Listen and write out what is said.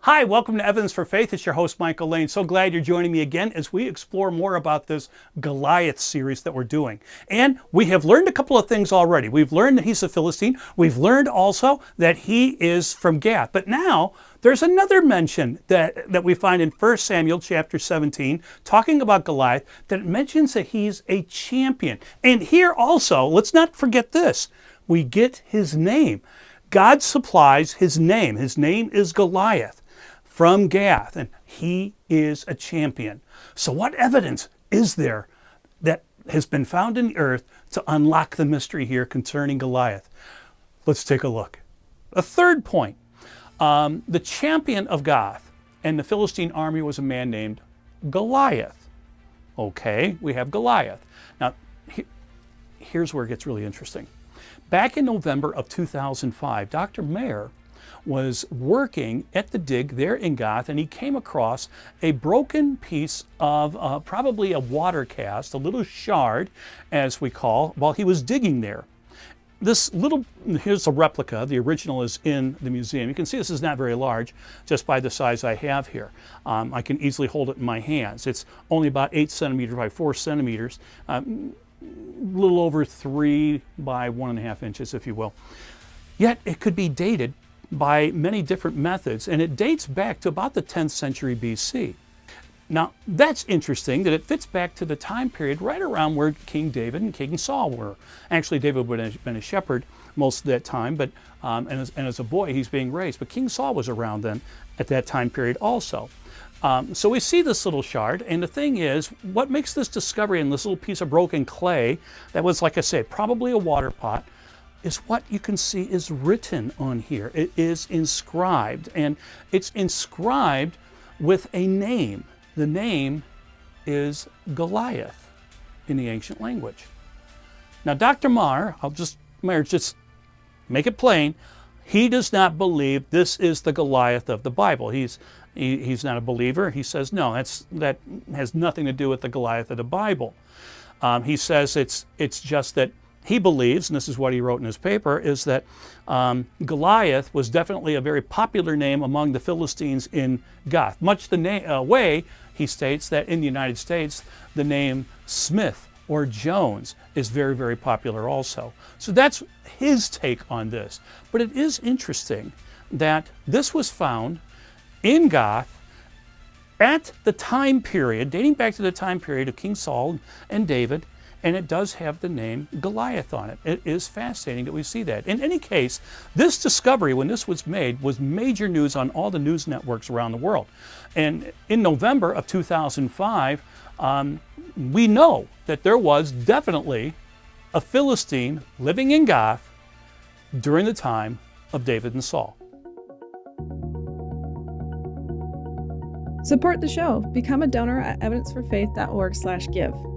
Hi, welcome to Evidence for Faith. It's your host, Michael Lane. So glad you're joining me again as we explore more about this Goliath series that we're doing. And we have learned a couple of things already. We've learned that he's a Philistine. We've learned also that he is from Gath. But now there's another mention that we find in 1 Samuel chapter 17, talking about Goliath, that mentions that he's a champion. And here also, let's not forget this, we get his name. God supplies his name. His name is Goliath, from Gath, and he is a champion. So what evidence is there that has been found in the earth to unlock the mystery here concerning Goliath? Let's take a look. A third point, the champion of Gath and the Philistine army was a man named Goliath. Okay, we have Goliath. Now, here's where it gets really interesting. Back in November of 2005, Dr. Mayer was working at the dig there in Gath, and he came across a broken piece of probably a water cast, a little shard, as we call, while he was digging there. Here's a replica. The original is in the museum. You can see this is not very large, just by the size I have here. I can easily hold it in my hands. It's only about 8 centimeters by 4 centimeters, a little over 3 by 1.5 inches, if you will. Yet it could be dated by many different methods, and it dates back to about the 10th century BC. Now, that's interesting that it fits back to the time period right around where King David and King Saul were. Actually, David would have been a shepherd most of that time, but and as a boy, he's being raised. But King Saul was around then at that time period also. So we see this little shard, and the thing is, what makes this discovery in this little piece of broken clay that was, like I said, probably a water pot, is what you can see is written on here. It is inscribed, and it's inscribed with a name. The name is Goliath in the ancient language. Now, Dr. Mayer, just make it plain, he does not believe this is the Goliath of the Bible. He's not a believer. He says, no, that has nothing to do with the Goliath of the Bible. He says it's just that he believes, and this is what he wrote in his paper, is that Goliath was definitely a very popular name among the Philistines in Gath. Much the way, he states, that in the United States, the name Smith or Jones is very, very popular also. So that's his take on this. But it is interesting that this was found in Gath at the time period, dating back to the time period of King Saul and David, and it does have the name Goliath on it. It is fascinating that we see that. In any case, this discovery, when this was made, was major news on all the news networks around the world. And in November of 2005, we know that there was definitely a Philistine living in Gath during the time of David and Saul. Support the show. Become a donor at evidenceforfaith.org/give.